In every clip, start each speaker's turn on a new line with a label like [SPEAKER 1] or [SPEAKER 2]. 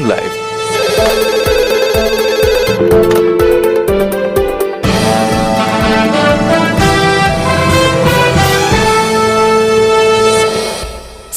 [SPEAKER 1] Live.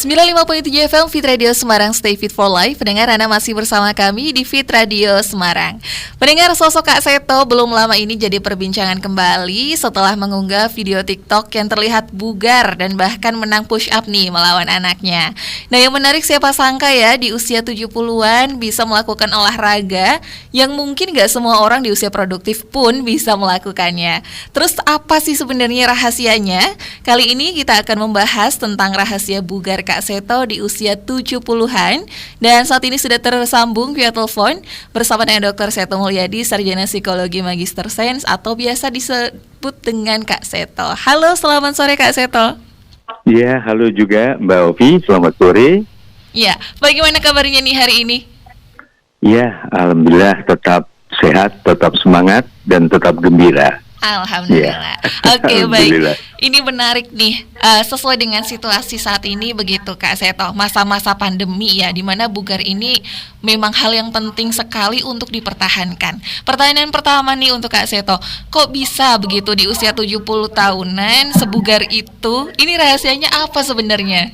[SPEAKER 2] Sembilan 95.7 FM Fit Radio Semarang, Stay Fit for Life. Pendengar, Anda masih bersama kami di Fit Radio Semarang. Pendengar, sosok Kak Seto belum lama ini jadi perbincangan kembali setelah mengunggah video TikTok yang terlihat bugar dan bahkan menang push up nih melawan anaknya. Nah, yang menarik, siapa sangka ya di usia 70-an bisa melakukan olahraga yang mungkin gak semua orang di usia produktif pun bisa melakukannya. Terus apa sih sebenarnya rahasianya? Kali ini kita akan membahas tentang rahasia bugar Kak Seto di usia 70-an. Dan saat ini sudah tersambung via telepon bersama dengan Dr. Seto Mulyadi, Sarjana Psikologi Magister Sains atau biasa disebut dengan Kak Seto. Halo, selamat sore Kak Seto.
[SPEAKER 3] Ya, halo juga Mbak Ovi, selamat sore.
[SPEAKER 2] Ya, bagaimana kabarnya nih hari ini?
[SPEAKER 3] Ya, alhamdulillah tetap sehat, tetap semangat, dan tetap gembira.
[SPEAKER 2] Alhamdulillah.
[SPEAKER 3] Ya.
[SPEAKER 2] Oke,
[SPEAKER 3] Alhamdulillah.
[SPEAKER 2] baik. Ini menarik nih, sesuai dengan situasi saat ini begitu Kak Seto, masa-masa pandemi ya, di mana bugar ini memang hal yang penting sekali untuk dipertahankan. Pertanyaan pertama nih untuk Kak Seto, kok bisa begitu di usia 70 tahunan sebugar itu? Ini rahasianya apa sebenarnya?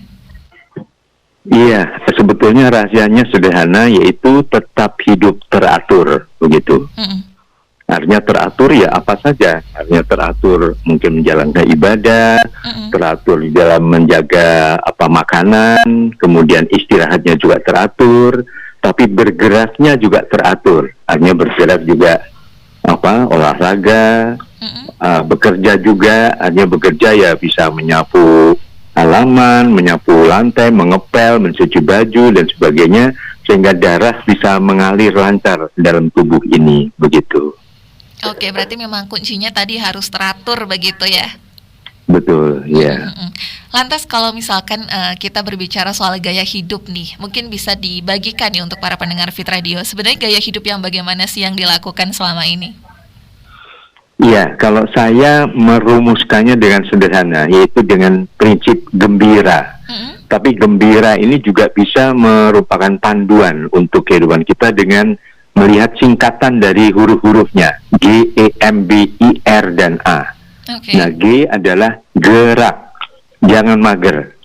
[SPEAKER 3] Iya, sebetulnya rahasianya sederhana, yaitu tetap hidup teratur, begitu. Artinya teratur ya apa saja, artinya teratur mungkin menjalankan ibadah, teratur di dalam menjaga makanan, kemudian istirahatnya juga teratur, tapi bergeraknya juga teratur, artinya bergerak juga olahraga, bekerja juga, artinya bekerja ya bisa menyapu halaman, menyapu lantai, mengepel, mencuci baju dan sebagainya, sehingga darah bisa mengalir lancar dalam tubuh ini, begitu.
[SPEAKER 2] Oke, berarti memang kuncinya tadi harus teratur begitu ya?
[SPEAKER 3] Betul, ya.
[SPEAKER 2] Lantas kalau misalkan kita berbicara soal gaya hidup nih, mungkin bisa dibagikan nih untuk para pendengar Fit Radio. Sebenarnya gaya hidup yang bagaimana sih yang dilakukan selama ini?
[SPEAKER 3] Iya, kalau saya merumuskannya dengan sederhana, yaitu dengan prinsip gembira. Tapi gembira ini juga bisa merupakan panduan untuk kehidupan kita dengan melihat singkatan dari huruf-hurufnya, G, E, M, B, I, R, dan A. Nah, G adalah gerak, jangan mager.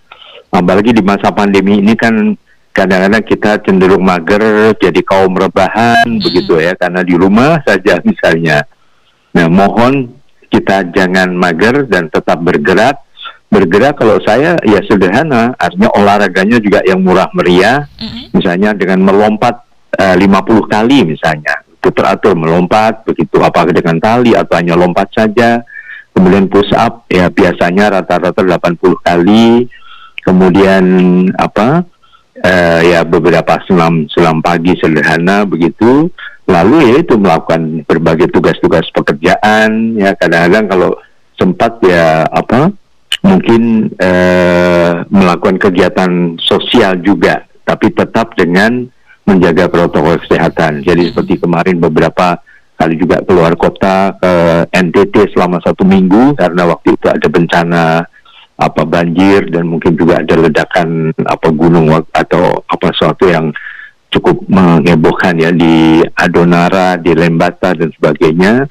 [SPEAKER 3] Apalagi di masa pandemi ini kan kadang-kadang kita cenderung mager, jadi kaum rebahan, begitu ya, karena di rumah saja misalnya. Nah, mohon kita jangan mager dan tetap bergerak. Bergerak kalau saya ya sederhana, artinya olahraganya juga yang murah meriah, misalnya dengan melompat 50 kali misalnya, itu teratur melompat begitu, apakah dengan tali atau hanya lompat saja. Kemudian push up ya biasanya rata-rata 80 kali. Kemudian ya beberapa selam pagi sederhana begitu. Lalu ya itu melakukan berbagai tugas-tugas pekerjaan ya, kadang-kadang kalau sempat ya mungkin melakukan kegiatan sosial juga, tapi tetap dengan menjaga protokol kesehatan. Jadi seperti kemarin beberapa kali juga keluar kota ke NTT selama 1 minggu karena waktu itu ada bencana banjir dan mungkin juga ada ledakan gunung atau sesuatu yang cukup menghebohkan ya di Adonara, di Lembata dan sebagainya.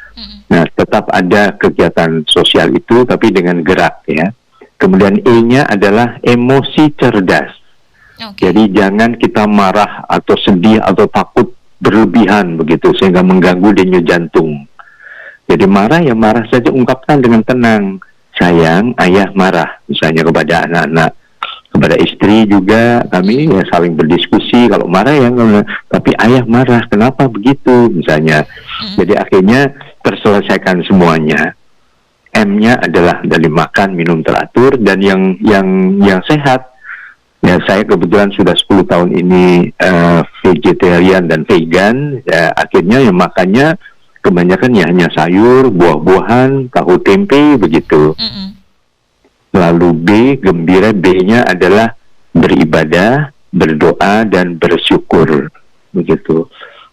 [SPEAKER 3] Nah, tetap ada kegiatan sosial itu tapi dengan gerak ya. Kemudian E-nya adalah emosi cerdas. Jadi jangan kita marah atau sedih atau takut berlebihan begitu sehingga mengganggu denyut jantung. Jadi marah ya marah saja, ungkapkan dengan tenang. Sayang, ayah marah misalnya kepada anak-anak, kepada istri juga kami ya saling berdiskusi. Kalau marah ya, tapi ayah marah, kenapa begitu misalnya. Jadi akhirnya terselesaikan semuanya. M-nya adalah dari makan, minum teratur dan yang sehat. Ya, saya kebetulan sudah 10 tahun ini vegetarian dan vegan. Ya, akhirnya yang makannya kebanyakan ya hanya sayur, buah-buahan, tahu tempe begitu. Lalu B, gembira, B-nya adalah beribadah, berdoa dan bersyukur begitu.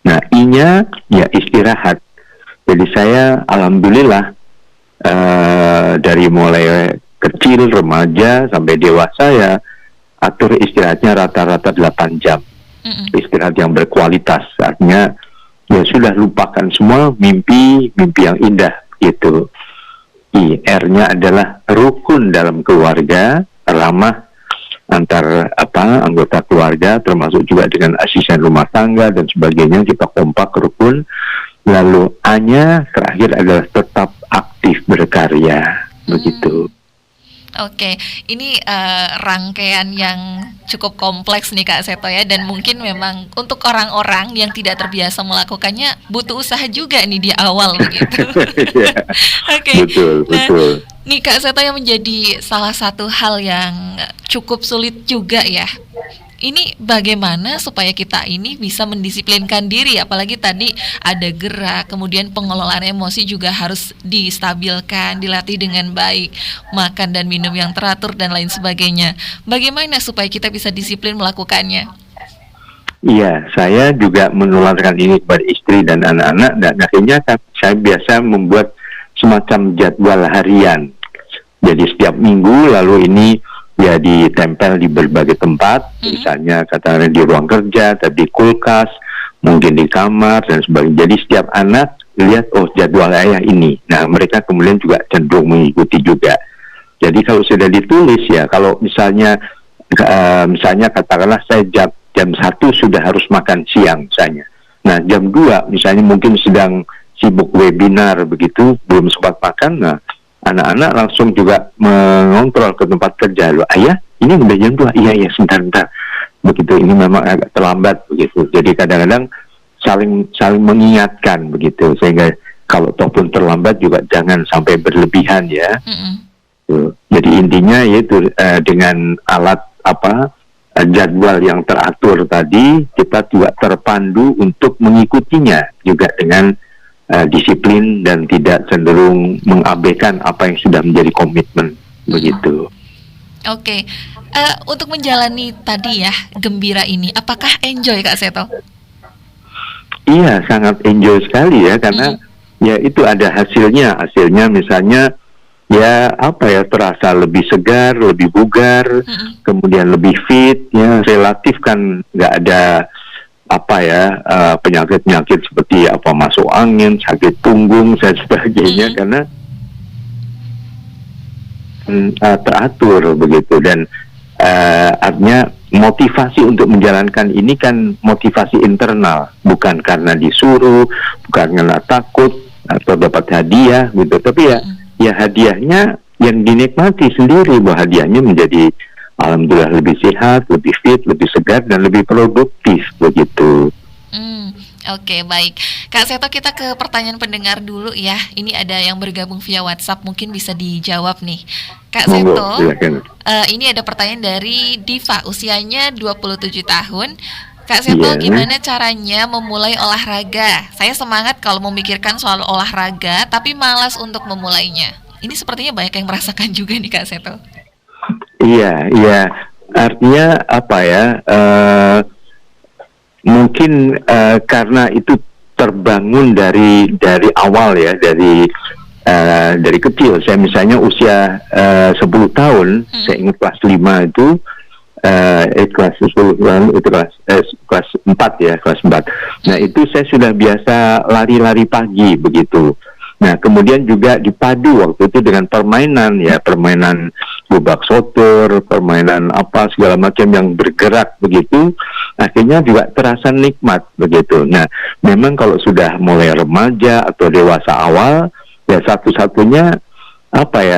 [SPEAKER 3] Nah, I-nya ya istirahat. Jadi saya alhamdulillah dari mulai kecil, remaja sampai dewasa ya atur istirahatnya rata-rata 8 jam.
[SPEAKER 2] Mm-mm.
[SPEAKER 3] istirahat yang berkualitas. Artinya ya sudah lupakan semua mimpi yang indah gitu. R-nya adalah rukun dalam keluarga, ramah antar anggota keluarga, termasuk juga dengan asisten rumah tangga dan sebagainya, kita kompak, rukun. Lalu A-nya terakhir adalah tetap aktif berkarya, begitu.
[SPEAKER 2] Oke, ini rangkaian yang cukup kompleks nih Kak Seto ya, dan mungkin memang untuk orang-orang yang tidak terbiasa melakukannya butuh usaha juga nih di awal begitu.
[SPEAKER 3] Ya,
[SPEAKER 2] Oke.
[SPEAKER 3] betul.
[SPEAKER 2] Nih Kak Seto, yang menjadi salah satu hal yang cukup sulit juga ya, ini bagaimana supaya kita ini bisa mendisiplinkan diri, apalagi tadi ada gerak, kemudian pengelolaan emosi juga harus distabilkan, dilatih dengan baik, makan dan minum yang teratur dan lain sebagainya. Bagaimana supaya kita bisa disiplin melakukannya?
[SPEAKER 3] Iya, saya juga menularkan ini kepada istri dan anak-anak, dan akhirnya saya biasa membuat semacam jadwal harian. Jadi setiap minggu, lalu ini ya ditempel di berbagai tempat, misalnya katakanlah di ruang kerja, di kulkas, mungkin di kamar dan sebagainya. Jadi setiap anak lihat, oh jadwal ayah ini. Nah, mereka kemudian juga cenderung mengikuti juga. Jadi kalau sudah ditulis ya, kalau misalnya katakanlah saya jam 1 sudah harus makan siang misalnya. Nah, jam 2 misalnya mungkin sedang sibuk webinar begitu, belum sempat makan. Nah, anak-anak langsung juga mengontrol ke tempat kerja. Loh, ayah, ini udah jam 2. Iya, sebentar. Begitu, ini memang agak terlambat begitu. Jadi kadang-kadang saling mengingatkan begitu, sehingga kalau toh pun terlambat juga jangan sampai berlebihan ya. Jadi intinya yaitu dengan alat jadwal yang teratur tadi, kita juga terpandu untuk mengikutinya juga dengan disiplin dan tidak cenderung mengabaikan apa yang sudah menjadi komitmen begitu.
[SPEAKER 2] Oke. Untuk menjalani tadi ya gembira ini, apakah enjoy Kak Seto?
[SPEAKER 3] Iya, sangat enjoy sekali ya, karena ya itu ada hasilnya misalnya ya terasa lebih segar, lebih bugar, kemudian lebih fit ya, relatif kan nggak ada penyakit-penyakit seperti masuk angin, sakit punggung dan sebagainya, karena teratur begitu. Dan artinya motivasi untuk menjalankan ini kan motivasi internal, bukan karena disuruh, bukan karena takut atau dapat hadiah gitu, tapi ya hadiahnya yang dinikmati sendiri, bahwa hadiahnya menjadi alhamdulillah lebih sehat, lebih fit, lebih segar, dan lebih produktif begitu.
[SPEAKER 2] Oke, baik. Kak Seto, kita ke pertanyaan pendengar dulu ya. Ini ada yang bergabung via WhatsApp, mungkin bisa dijawab nih. Kak Seto, ini ada pertanyaan dari Diva, usianya 27 tahun. Kak Seto, gimana caranya memulai olahraga? Saya semangat kalau memikirkan soal olahraga, tapi malas untuk memulainya. Ini sepertinya banyak yang merasakan juga nih Kak Seto.
[SPEAKER 3] Iya. Artinya mungkin karena itu terbangun dari awal ya, dari kecil. Saya misalnya usia 10 tahun, saya ingat kelas 5 itu, kelas 10 itu kelas 4 ya, kelas 4. Nah, itu saya sudah biasa lari-lari pagi begitu. Nah, kemudian juga dipadu waktu itu dengan permainan bubak sotor, permainan segala macam yang bergerak begitu, akhirnya juga terasa nikmat begitu. Nah, memang kalau sudah mulai remaja atau dewasa awal, ya satu-satunya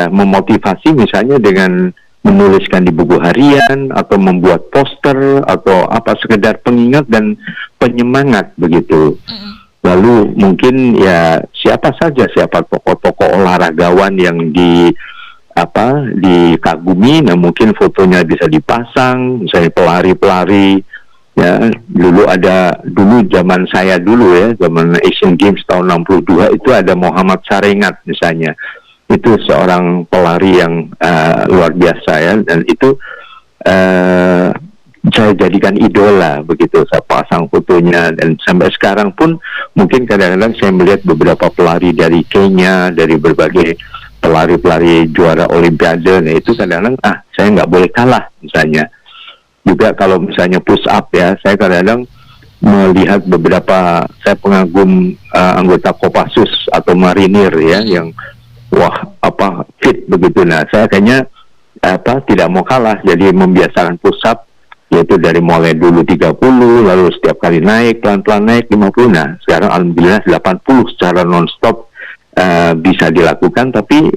[SPEAKER 3] memotivasi misalnya dengan menuliskan di buku harian atau membuat poster atau sekedar pengingat dan penyemangat begitu. Lalu mungkin ya siapa tokoh-tokoh olahragawan yang dikagumi, nah mungkin fotonya bisa dipasang, misalnya pelari-pelari ya, dulu zaman saya zaman Asian Games tahun 62 itu ada Muhammad Sarengat misalnya, itu seorang pelari yang luar biasa ya, dan itu saya jadikan idola begitu, saya pasang fotonya, dan sampai sekarang pun mungkin kadang-kadang saya melihat beberapa pelari dari Kenya, dari berbagai pelari-pelari juara Olimpiade, nah itu kadang-kadang saya nggak boleh kalah misalnya. juga kalau misalnya push up ya, saya kadang-kadang melihat beberapa, saya pengagum anggota Kopassus atau marinir ya, yang fit begitu. Nah, saya kayaknya tidak mau kalah, jadi membiasakan push up, yaitu dari mulai dulu 30, lalu setiap kali naik, pelan-pelan naik 50. Nah, sekarang alhamdulillah 80 secara non-stop bisa dilakukan, tapi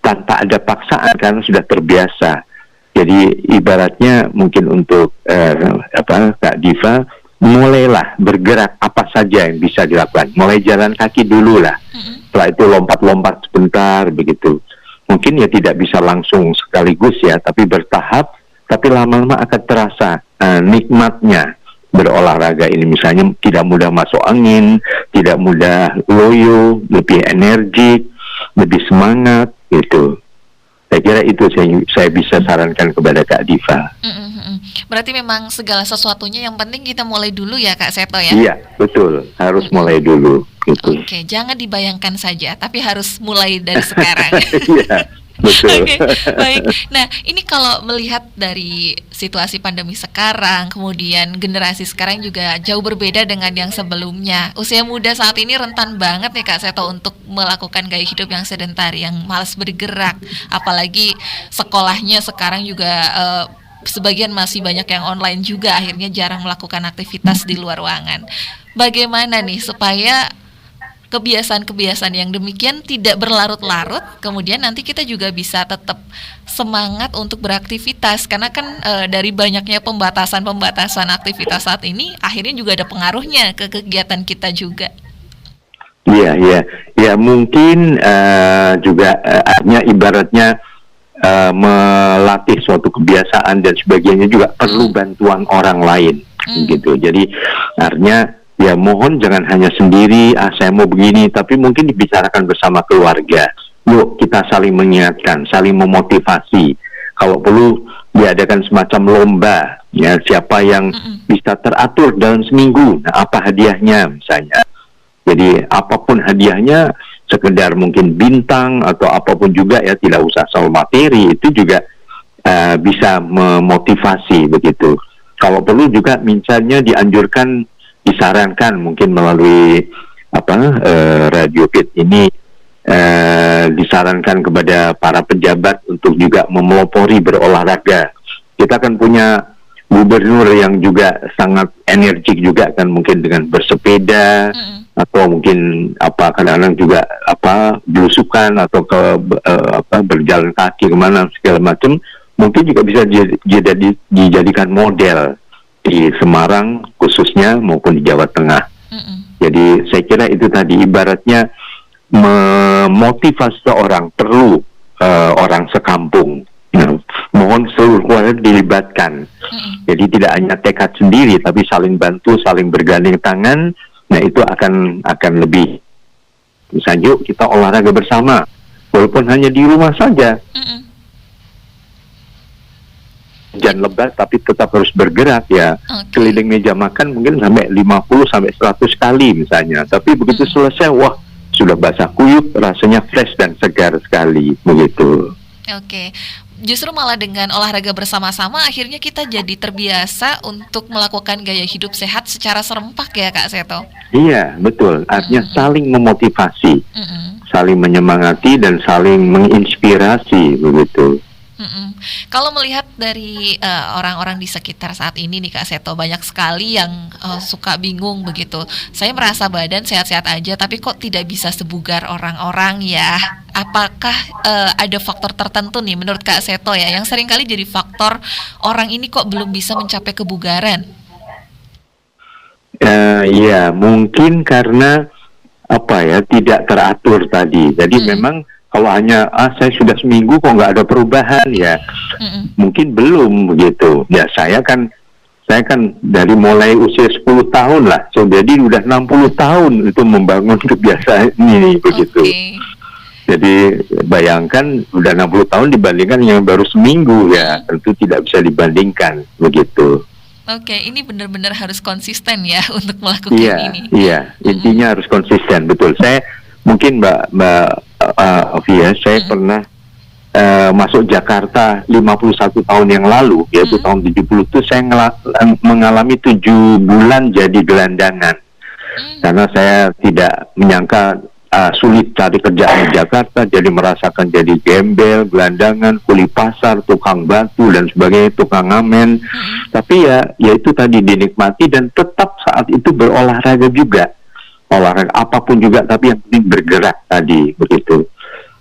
[SPEAKER 3] tanpa ada paksaan karena sudah terbiasa. Jadi ibaratnya mungkin untuk Kak Diva, mulailah bergerak apa saja yang bisa dilakukan. Mulai jalan kaki dulu lah. Setelah itu lompat-lompat sebentar begitu. Mungkin ya tidak bisa langsung sekaligus ya, tapi bertahap. Tapi lama-lama akan terasa nikmatnya berolahraga ini. Misalnya tidak mudah masuk angin, tidak mudah loyo, lebih energik, lebih semangat gitu. Saya kira itu saya bisa sarankan kepada Kak Diva.
[SPEAKER 2] Berarti memang segala sesuatunya yang penting kita mulai dulu ya Kak Seto ya?
[SPEAKER 3] Iya, betul. Harus mulai dulu. Gitu.
[SPEAKER 2] Oke, jangan dibayangkan saja, tapi harus mulai dari sekarang.
[SPEAKER 3] Iya, betul.
[SPEAKER 2] Oke, baik. Nah, ini kalau melihat dari situasi pandemi sekarang, kemudian generasi sekarang juga jauh berbeda dengan yang sebelumnya. Usia muda saat ini rentan banget nih Kak Seto untuk melakukan gaya hidup yang sedentari, yang malas bergerak. Apalagi sekolahnya sekarang juga sebagian masih banyak yang online juga, akhirnya jarang melakukan aktivitas di luar ruangan. Bagaimana nih supaya kebiasaan-kebiasaan yang demikian tidak berlarut-larut, kemudian nanti kita juga bisa tetap semangat untuk beraktivitas, karena kan dari banyaknya pembatasan aktivitas saat ini akhirnya juga ada pengaruhnya ke kegiatan kita juga.
[SPEAKER 3] Iya, mungkin juga artinya ibaratnya melatih suatu kebiasaan dan sebagainya juga perlu bantuan orang lain, gitu. Jadi artinya ya mohon jangan hanya sendiri, saya mau begini, tapi mungkin dibicarakan bersama keluarga. Yuk kita saling mengingatkan, saling memotivasi. Kalau perlu diadakan semacam lomba, ya siapa yang bisa teratur dalam seminggu, nah apa hadiahnya misalnya. Jadi apapun hadiahnya, sekedar mungkin bintang atau apapun juga ya, tidak usah soal materi, itu juga bisa memotivasi begitu. Kalau perlu juga misalnya disarankan mungkin melalui Radio Fit ini disarankan kepada para pejabat untuk juga memelopori berolahraga. Kita kan punya gubernur yang juga sangat energik juga kan, mungkin dengan bersepeda atau mungkin kadang-kadang juga belusukan atau berjalan kaki kemana segala macam, mungkin juga bisa dijadikan model di Semarang khususnya maupun di Jawa Tengah. Jadi saya kira itu tadi ibaratnya memotivasi seorang perlu orang sekampung. Mohon seluruh keluarga dilibatkan. Jadi tidak hanya tekad sendiri, tapi saling bantu, saling bergandeng tangan. Nah itu akan lebih. Misalnya yuk kita olahraga bersama, walaupun hanya di rumah saja. Jangan lebat, tapi tetap harus bergerak ya. Keliling meja makan mungkin sampai 50 sampai 100 kali misalnya. Tapi begitu selesai, wah sudah basah kuyup, rasanya fresh dan segar sekali begitu.
[SPEAKER 2] Oke. Justru malah dengan olahraga bersama-sama akhirnya kita jadi terbiasa untuk melakukan gaya hidup sehat secara serempak ya Kak Seto.
[SPEAKER 3] Iya, betul. Artinya saling memotivasi, saling menyemangati dan saling menginspirasi begitu.
[SPEAKER 2] Kalau melihat dari orang-orang di sekitar saat ini nih Kak Seto, banyak sekali yang suka bingung begitu. Saya merasa badan sehat-sehat aja, tapi kok tidak bisa sebugar orang-orang ya? Apakah ada faktor tertentu nih menurut Kak Seto ya, yang seringkali jadi faktor orang ini kok belum bisa mencapai kebugaran?
[SPEAKER 3] Ya mungkin karena tidak teratur tadi. Jadi memang kalau hanya saya sudah seminggu kok nggak ada perubahan ya, mungkin belum begitu. Ya saya kan dari mulai usia 10 tahun lah, jadi udah 60 tahun itu membangun kebiasaan ini begitu. Jadi bayangkan udah 60 tahun dibandingkan yang baru seminggu ya, tentu tidak bisa dibandingkan begitu.
[SPEAKER 2] Oke, ini benar-benar harus konsisten ya untuk melakukan ini.
[SPEAKER 3] Iya, intinya harus konsisten, betul. Saya mungkin Mbak Ovia, saya pernah masuk Jakarta 51 tahun yang lalu, yaitu tahun 70 itu saya mengalami 7 bulan jadi gelandangan. Karena saya tidak menyangka sulit cari kerjaan di Jakarta, jadi merasakan jadi gembel, gelandangan, kuli pasar, tukang batu dan sebagainya, tukang ngamen. Tapi ya itu tadi dinikmati dan tetap saat itu berolahraga juga, olahraga apapun juga, tapi yang penting bergerak tadi begitu.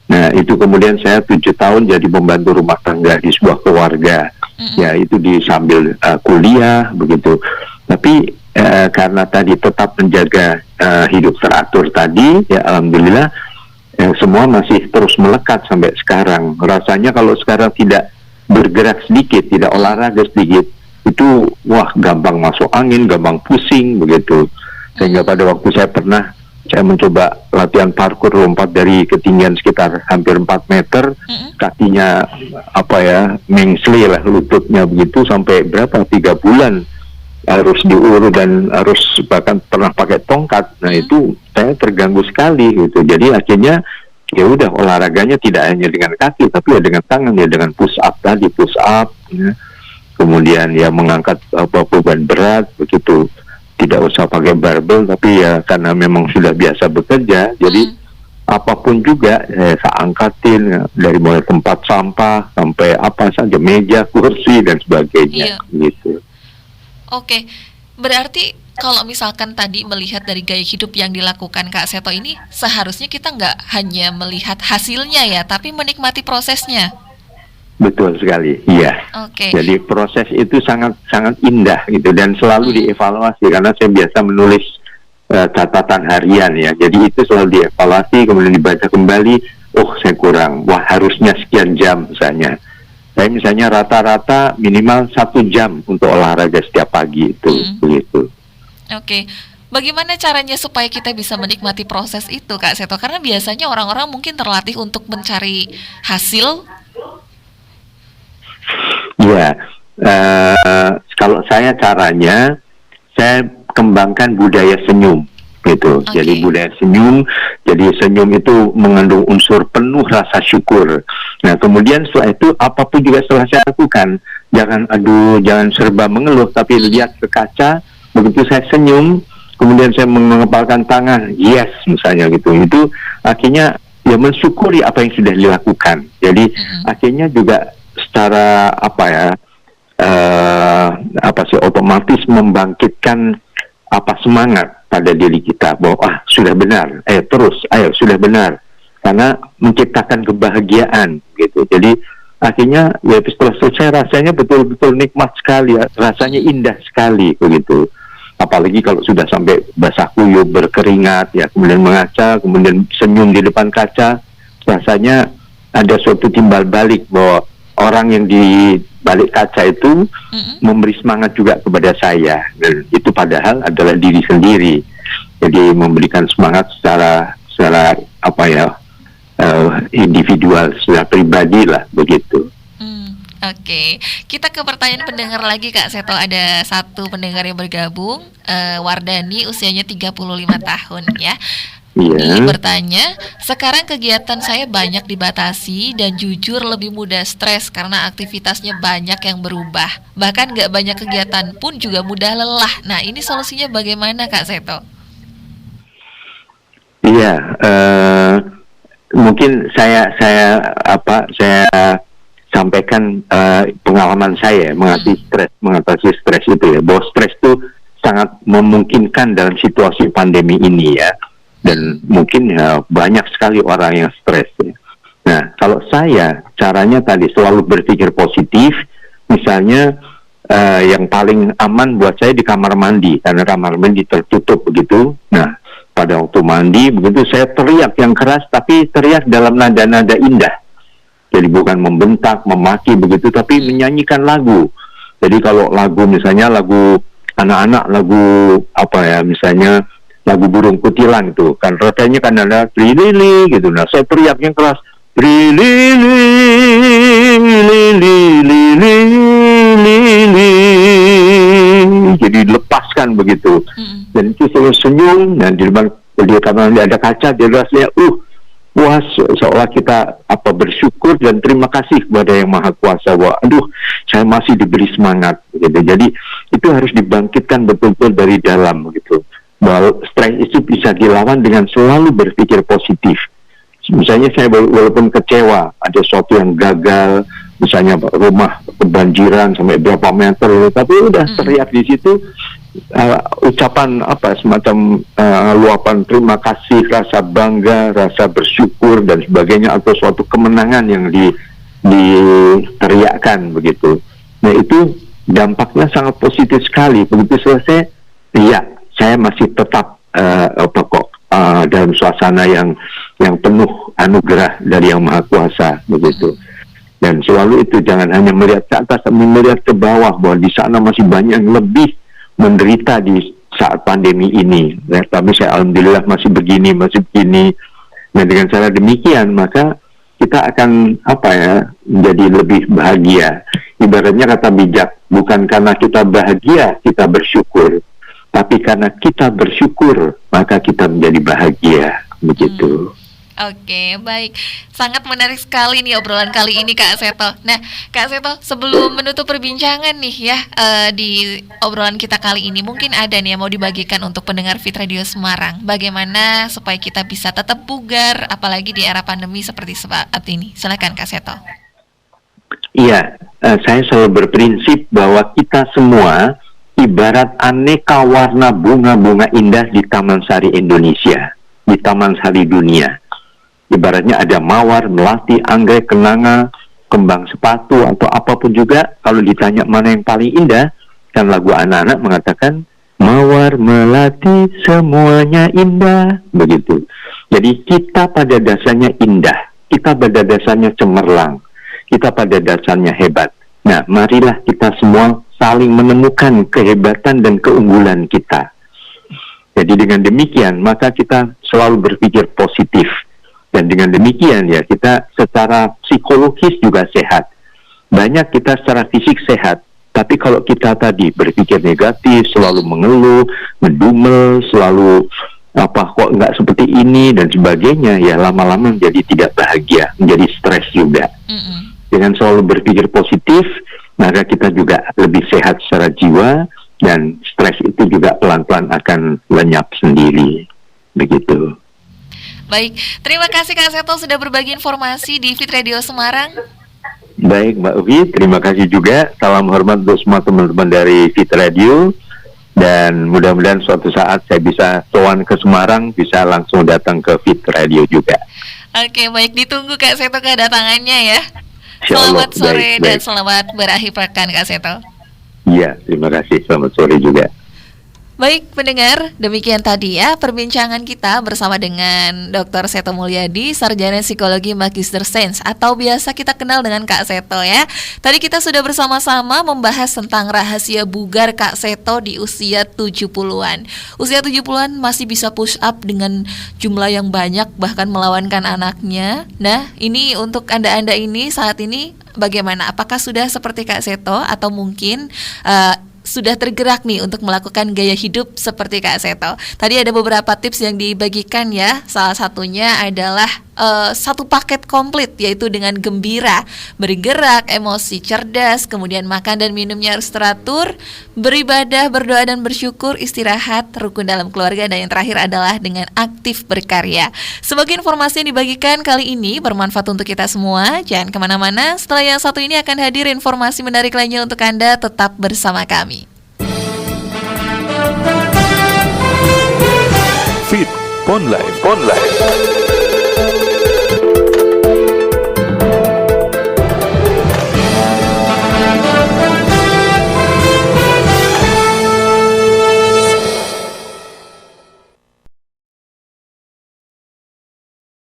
[SPEAKER 3] Nah itu kemudian saya 7 tahun jadi pembantu rumah tangga di sebuah keluarga, ya itu sambil kuliah begitu. Tapi karena tadi tetap menjaga hidup teratur tadi, ya alhamdulillah semua masih terus melekat sampai sekarang. Rasanya kalau sekarang tidak bergerak sedikit, tidak olahraga sedikit, itu wah gampang masuk angin, gampang pusing begitu. Sehingga pada waktu saya mencoba latihan parkur, lompat dari ketinggian sekitar hampir 4 meter, kakinya mengsli lah lututnya begitu sampai 3 bulan harus diurut dan harus bahkan pernah pakai tongkat. Nah itu saya terganggu sekali gitu. Jadi akhirnya ya udah olahraganya tidak hanya dengan kaki tapi ya dengan tangan, ya dengan push up tadi, push up ya. Kemudian ya mengangkat beban berat begitu, tidak usah pakai barbel, tapi ya karena memang sudah biasa bekerja, jadi apapun juga saya angkatin ya, dari mulai tempat sampah sampai apa saja, meja, kursi dan sebagainya gitu.
[SPEAKER 2] Oke, berarti kalau misalkan tadi melihat dari gaya hidup yang dilakukan Kak Seto ini, seharusnya kita nggak hanya melihat hasilnya ya, tapi menikmati prosesnya.
[SPEAKER 3] Betul sekali, iya.
[SPEAKER 2] Oke.
[SPEAKER 3] Jadi proses itu sangat indah gitu dan selalu dievaluasi, karena saya biasa menulis catatan harian ya. Jadi itu selalu dievaluasi, kemudian dibaca kembali. Oh saya kurang, wah harusnya sekian jam misalnya. Saya misalnya rata-rata minimal 1 jam untuk olahraga setiap pagi itu, begitu.
[SPEAKER 2] Oke. Bagaimana caranya supaya kita bisa menikmati proses itu, Kak Seto? Karena biasanya orang-orang mungkin terlatih untuk mencari hasil.
[SPEAKER 3] Ya, kalau caranya, saya kembangkan budaya senyum. Gitu. Jadi budaya senyum, jadi senyum itu mengandung unsur penuh rasa syukur. Nah kemudian setelah itu apapun juga setelah saya lakukan, jangan serba mengeluh, tapi lihat ke kaca, begitu saya senyum, kemudian saya mengepalkan tangan, yes misalnya gitu, itu akhirnya ya mensyukuri apa yang sudah dilakukan. Jadi akhirnya juga secara otomatis membangkitkan semangat pada diri kita bahwa sudah benar, sudah benar, karena menciptakan kebahagiaan gitu. Jadi akhirnya ya setelah selesai rasanya betul-betul nikmat sekali, rasanya indah sekali begitu. Apalagi kalau sudah sampai basah kuyup, berkeringat ya, kemudian mengaca, kemudian senyum di depan kaca, rasanya ada suatu timbal balik bahwa orang yang di balik kaca itu memberi semangat juga kepada saya, dan itu padahal adalah diri sendiri. Jadi memberikan semangat secara individual, secara pribadi lah begitu.
[SPEAKER 2] Oke, kita ke pertanyaan pendengar lagi Kak Seto. Ada satu pendengar yang bergabung, Wardani, usianya 35 tahun ya. Dia bertanya, sekarang kegiatan saya banyak dibatasi dan jujur lebih mudah stres karena aktivitasnya banyak yang berubah. Bahkan gak banyak kegiatan pun juga mudah lelah. Nah ini solusinya bagaimana Kak Seto?
[SPEAKER 3] Iya, mungkin saya sampaikan pengalaman saya mengatasi stres itu ya. Bahwa stres itu sangat memungkinkan dalam situasi pandemi ini ya. Dan mungkin banyak sekali orang yang stres ya. Nah, kalau saya caranya tadi selalu berpikir positif. Misalnya yang paling aman buat saya di kamar mandi, karena kamar mandi tertutup begitu. Nah, pada waktu mandi begitu saya teriak yang keras, tapi teriak dalam nada-nada indah. Jadi bukan membentak, memaki begitu, tapi menyanyikan lagu. Jadi kalau lagu misalnya lagu anak-anak, lagu misalnya lagu burung kutilang itu kan refrennya kan ada lili gitu. Nah saya teriak yang keras lili jadi lepaskan begitu. Dan itu selalu senyum, dan di depan dia ada kaca, dia rasanya puas, seolah kita bersyukur dan terima kasih kepada Yang Maha Kuasa bahwa aduh saya masih diberi semangat gitu. Jadi itu harus dibangkitkan betul-betul dari dalam gitu. Bahwa stres itu bisa dilawan dengan selalu berpikir positif. Misalnya saya walaupun kecewa ada sesuatu yang gagal, misalnya rumah kebanjiran sampai berapa meter, tapi udah teriak di situ ucapan semacam luapan terima kasih, rasa bangga, rasa bersyukur dan sebagainya, atau suatu kemenangan yang diteriakkan begitu. Nah itu dampaknya sangat positif sekali. Begitu selesai, iya saya masih tetap dalam suasana yang penuh anugerah dari Yang Maha Kuasa begitu. Dan selalu itu jangan hanya melihat ke atas, tapi melihat ke bawah bahwa di sana masih banyak yang lebih menderita di saat pandemi ini. Ya, tapi saya alhamdulillah masih begini. Dan dengan cara demikian maka kita akan menjadi lebih bahagia. Ibaratnya kata bijak, bukan karena kita bahagia kita bersyukur, tapi karena kita bersyukur maka kita menjadi bahagia begitu.
[SPEAKER 2] Oke, baik. Sangat menarik sekali nih obrolan kali ini Kak Seto. Nah, Kak Seto, sebelum menutup perbincangan nih ya di obrolan kita kali ini, mungkin ada nih yang mau dibagikan untuk pendengar Fit Radio Semarang. Bagaimana supaya kita bisa tetap bugar, apalagi di era pandemi seperti saat ini. Silakan Kak Seto.
[SPEAKER 3] Iya, saya selalu berprinsip bahwa kita semua ibarat aneka warna bunga-bunga indah di Taman Sari Indonesia, di Taman Sari Dunia. Ibaratnya ada mawar, melati, anggrek, kenanga, kembang sepatu, atau apapun juga. Kalau ditanya mana yang paling indah, kan lagu anak-anak mengatakan mawar, melati, semuanya indah. Begitu. Jadi kita pada dasarnya indah, kita pada dasarnya cemerlang, kita pada dasarnya hebat. Nah, marilah kita semua saling menemukan kehebatan dan keunggulan kita. Jadi dengan demikian, maka kita selalu berpikir positif. Dan dengan demikian ya kita secara psikologis juga sehat. Banyak kita secara fisik sehat, tapi kalau kita tadi berpikir negatif, selalu mengeluh, mendumel, selalu kok nggak seperti ini dan sebagainya, ya lama-lama menjadi tidak bahagia, menjadi stres juga. Dengan selalu berpikir positif, maka kita juga lebih sehat secara jiwa dan stres itu juga pelan-pelan akan lenyap sendiri. Begitu.
[SPEAKER 2] Baik, terima kasih Kak Seto sudah berbagi informasi di Fit Radio Semarang.
[SPEAKER 3] Baik Mbak Uvi, terima kasih juga. Salam hormat untuk semua teman-teman dari Fit Radio. Dan mudah-mudahan suatu saat saya bisa sowan ke Semarang, bisa langsung datang ke Fit Radio juga.
[SPEAKER 2] Oke, baik, ditunggu Kak Seto kedatangannya ya.
[SPEAKER 3] Insyaallah.
[SPEAKER 2] Selamat sore
[SPEAKER 3] baik.
[SPEAKER 2] Dan selamat berakhir pekan Kak Seto.
[SPEAKER 3] Iya, terima kasih. Selamat sore juga.
[SPEAKER 2] Baik pendengar, demikian tadi ya perbincangan kita bersama dengan Dr. Seto Mulyadi, Sarjana Psikologi Magister Sains atau biasa kita kenal dengan Kak Seto ya. Tadi kita sudah bersama-sama membahas tentang rahasia bugar Kak Seto di usia 70-an. Usia 70-an masih bisa push up dengan jumlah yang banyak, bahkan melawankan anaknya. Nah, ini untuk Anda-anda ini saat ini bagaimana? Apakah sudah seperti Kak Seto atau mungkin sudah tergerak nih untuk melakukan gaya hidup seperti Kak Seto? Tadi ada beberapa tips yang dibagikan ya. Salah satunya adalah satu paket komplit, yaitu dengan gembira, bergerak, emosi cerdas, kemudian makan dan minumnya harus teratur, beribadah, berdoa dan bersyukur, istirahat, rukun dalam keluarga, dan yang terakhir adalah dengan aktif berkarya. Semoga informasi yang dibagikan kali ini bermanfaat untuk kita semua. Jangan kemana-mana, setelah yang satu ini akan hadir informasi menarik lainnya untuk Anda. Tetap bersama kami.
[SPEAKER 1] Fit Phone Live.